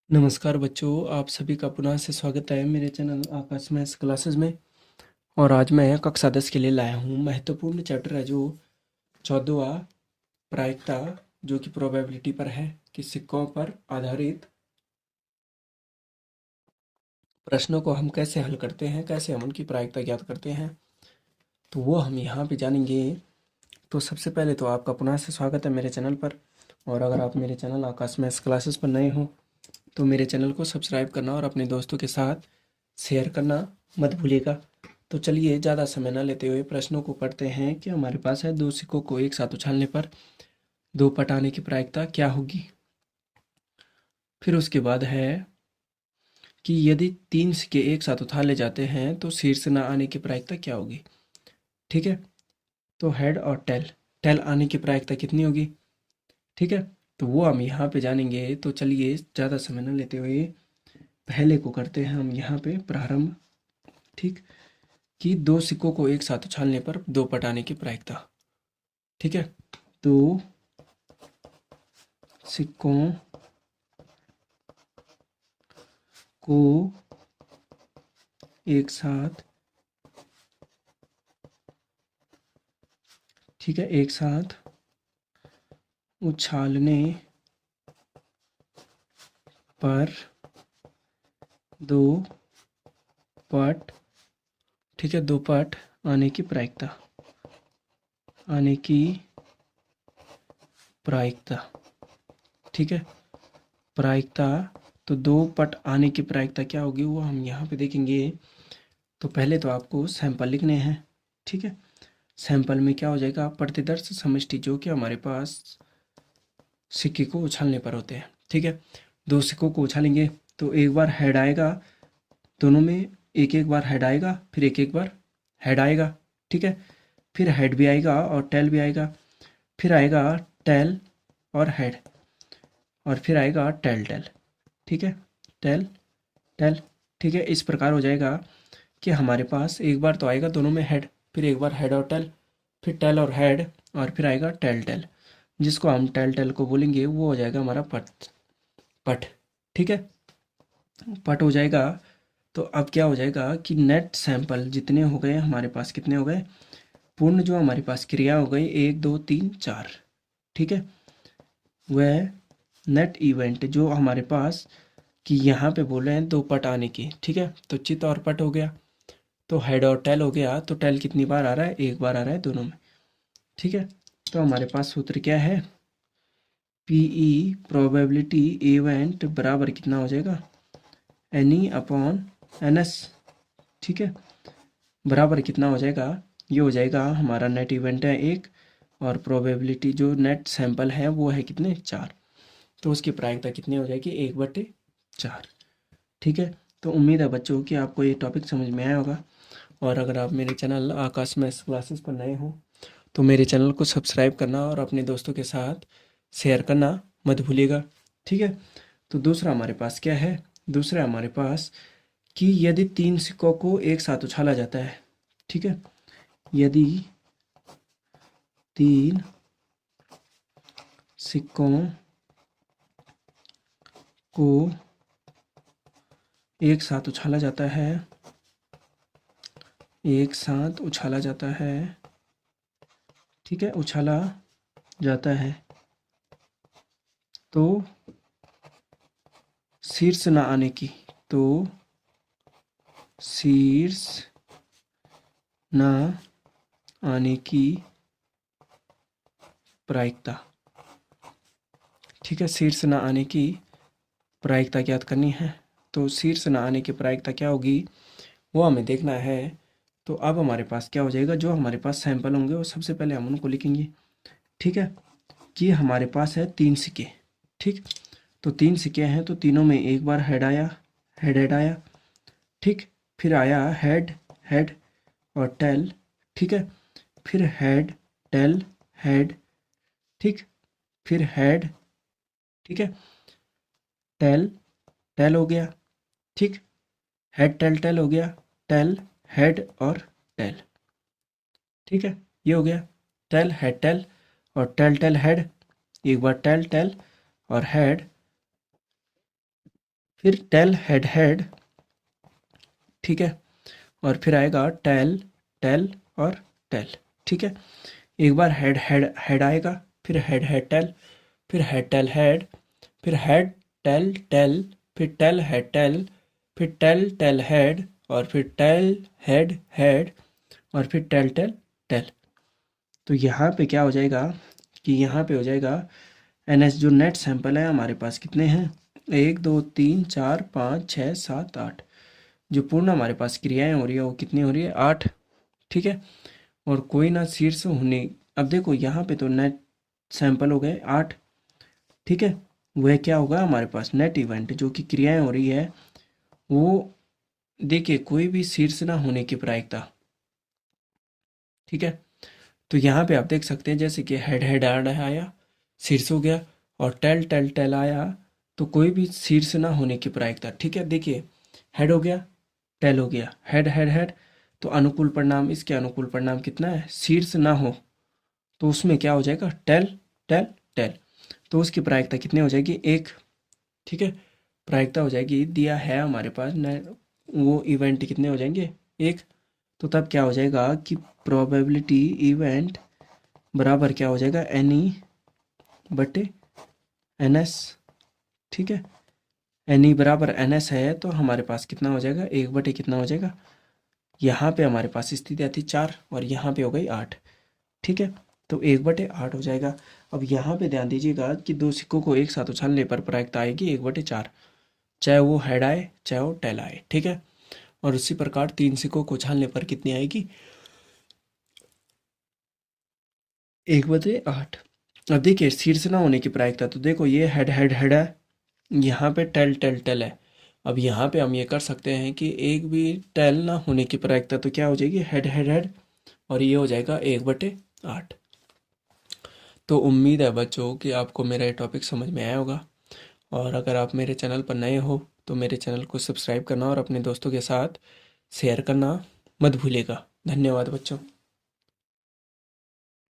नमस्कार बच्चों, आप सभी का पुनः से स्वागत है मेरे चैनल आकाश मैथ्स क्लासेस में। और आज मैं कक्षा 10 के लिए लाया हूँ महत्वपूर्ण चैप्टर है जो 14वां प्रायिकता, जो कि प्रोबेबिलिटी पर है कि सिक्कों पर आधारित प्रश्नों को हम कैसे हल करते हैं, कैसे हम उनकी प्रायिकता ज्ञात करते हैं, तो वो हम यहाँ पे जानेंगे। तो सबसे पहले तो आपका पुनः से स्वागत है मेरे चैनल पर। और अगर आप मेरे चैनल आकाश मैथ्स क्लासेस पर नए हो तो मेरे चैनल को सब्सक्राइब करना और अपने दोस्तों के साथ शेयर करना मत भूलिएगा। तो चलिए ज़्यादा समय न लेते हुए प्रश्नों को पढ़ते हैं कि हमारे पास है दो सिक्कों को एक साथ उछालने पर दो पट आने की प्रायिकता क्या होगी। फिर उसके बाद है कि यदि तीन सिक्के एक साथ उछाले जाते हैं तो शीर्ष न आने की प्रायिकता क्या होगी। ठीक है, तो हेड और टेल, टेल आने की प्रायिकता कितनी होगी। ठीक है, तो वो हम यहाँ पे जानेंगे। तो चलिए ज़्यादा समय न लेते हुए पहले को करते हैं हम यहाँ पे प्रारंभ। ठीक, कि दो सिक्कों को एक साथ उछालने पर दो पट आने की प्रायिकता। ठीक है, तो सिक्कों को एक साथ, ठीक है, एक साथ उछालने पर दो पट, ठीक है, दो पट आने की प्रायिकता, आने की प्रायिकता। ठीक है, प्रायिकता, तो दो पट आने की प्रायिकता क्या होगी वो हम यहाँ पे देखेंगे। तो पहले तो आपको सैंपल लिखने हैं। ठीक है, सैंपल में क्या हो जाएगा, प्रतिदर्श समष्टि जो कि हमारे पास सिक्के को उछालने पर होते हैं। ठीक है, दो सिक्कों को उछालेंगे तो एक बार हेड आएगा, दोनों में एक एक बार हेड आएगा, फिर एक एक बार हेड आएगा। ठीक है, फिर हेड भी आएगा और टेल भी आएगा, फिर आएगा टेल और हेड, और फिर आएगा टेल टेल। ठीक है, टेल टेल। ठीक है, इस प्रकार हो जाएगा कि हमारे पास एक बार तो आएगा दोनों में हेड, फिर एक बार हेड और टेल, फिर टेल और हेड, और फिर आएगा टेल टेल, जिसको हम टेल टेल को बोलेंगे वो हो जाएगा हमारा पट पट। ठीक है, पट हो जाएगा। तो अब क्या हो जाएगा कि नेट सैंपल जितने हो गए हमारे पास, कितने हो गए, पूर्ण जो हमारे पास क्रिया हो गई, एक दो तीन चार। ठीक है, वह नेट इवेंट जो हमारे पास कि यहाँ पे बोल रहे हैं दो पट आने की। ठीक है, तो चित और पट हो गया, तो हेड और टेल हो गया। तो टेल कितनी बार आ रहा है, एक बार आ रहा है दोनों में। ठीक है, तो हमारे पास सूत्र क्या है, पीई प्रोबेबिलिटी इवेंट बराबर कितना हो जाएगा, एनी अपॉन एन एस। ठीक है, बराबर कितना हो जाएगा, ये हो जाएगा हमारा नेट इवेंट है एक, और प्रोबेबिलिटी जो नेट सैंपल है वो है कितने, चार। तो उसकी प्रायिकता कितनी हो जाएगी, एक बटे चार। ठीक है, तो उम्मीद है बच्चों कि आपको ये टॉपिक समझ में आया होगा। और अगर आप मेरे चैनल आकाश मैथ्स क्लासेस पर नए हो तो मेरे चैनल को सब्सक्राइब करना और अपने दोस्तों के साथ शेयर करना मत भूलिएगा। ठीक है, तो दूसरा हमारे पास क्या है, दूसरा हमारे पास कि यदि तीन सिक्कों को एक साथ उछाला जाता है। ठीक है, यदि तीन सिक्कों को एक साथ उछाला जाता है, एक साथ उछाला जाता है, ठीक है, उछाला जाता है, तो शीर्ष न आने की, तो शीर्ष न आने की प्रायिकता। ठीक है, शीर्ष न आने की प्रायिकता ज्ञात करनी है। तो शीर्ष न आने की प्रायिकता क्या होगी वो हमें देखना है। तो अब हमारे पास क्या हो जाएगा, जो हमारे पास सैंपल होंगे वो सबसे पहले हम उनको लिखेंगे। ठीक है, कि हमारे पास है तीन सिक्के। ठीक, तो तीन सिक्के हैं तो तीनों में एक बार हेड आया, हेड हेड आया। ठीक, फिर आया हेड हेड और टेल। ठीक है, फिर हेड टेल हेड। ठीक, फिर हेड, ठीक है, टेल टेल हो गया। ठीक, हेड टेल टेल हो गया, टेल हेड और टेल। ठीक है, ये हो गया टेल हेड टेल, और टेल टेल हेड, एक बार टेल टेल और हेड फिर टेल हेड हेड, ठीक है, और फिर आएगा टेल टेल और टेल, ठीक है। एक बार हेड हेड हेड आएगा, फिर हेड हेड टेल, फिर हेड टेल हेड, फिर हेड टेल टेल, फिर टेल हेड टेल, फिर टेल टेल हेड, और फिर टेल हेड हेड, और फिर टेल टेल टेल। तो यहाँ पे क्या हो जाएगा कि यहाँ पे हो जाएगा एनएस जो नेट सैंपल है हमारे पास कितने हैं, 1 2 3 4 5 6 7 8। जो पूर्ण हमारे पास क्रियाएं हो रही है वो कितनी हो रही है, 8, ठीक है। और कोई ना शीर्ष होने, अब देखो यहाँ पे तो नेट सैंपल हो गए 8, ठीक है। वह क्या होगा हमारे पास नेट इवेंट जो कि क्रियाएं हो रही है वो, देखिए कोई भी शीर्ष ना होने की प्रायिकता, ठीक है। तो यहाँ पे आप देख सकते हैं जैसे कि हेड हेड आया, शीर्ष हो गया, और टेल टेल टेल आया, तो कोई भी शीर्ष ना होने की प्रायिकता, ठीक है। देखिए हेड हो गया, टेल हो गया, हेड हेड हेड, तो अनुकूल परिणाम, इसके अनुकूल परिणाम कितना है, शीर्ष ना हो, तो उसमें क्या हो जाएगा, टेल टेल टेल, तो उसकी प्रायिकता कितनी हो जाएगी, 1, ठीक है। प्रायिकता हो जाएगी, दिया है हमारे पास वो इवेंट कितने हो जाएंगे, 1। तो तब क्या हो जाएगा कि प्रोबेबिलिटी इवेंट बराबर क्या हो जाएगा, एन ई बटे एन एस, ठीक है। एन ई बराबर एन एस है तो हमारे पास कितना हो जाएगा, 1 बटे कितना हो जाएगा, यहाँ पे हमारे पास स्थिति आती 4 और यहाँ पे हो गई 8, ठीक है। तो 1/8 हो जाएगा। अब यहाँ पे ध्यान दीजिएगा कि दो सिक्कों को एक साथ उछालने पर प्रायिकता आएगी 1/4, चाहे वो हेड आए चाहे वो टेल आए, ठीक है। और उसी प्रकार 3 सिक्कों को उछालने पर कितनी आएगी, 1/8। अब देखिए शीर्ष ना होने की प्रायिकता, तो देखो ये हेड हेड हेड है, यहाँ पे टेल टेल टेल है। अब यहाँ पे हम ये कर सकते हैं कि एक भी टेल ना होने की प्रायिकता तो क्या हो जाएगी, हेड हेड हेड, और ये हो जाएगा 1/8। तो उम्मीद है बच्चों कि आपको मेरा ये टॉपिक समझ में आया होगा, और अगर आप मेरे चैनल पर नए हो तो मेरे चैनल को सब्सक्राइब करना और अपने दोस्तों के साथ शेयर करना मत भूलिएगा। धन्यवाद बच्चों।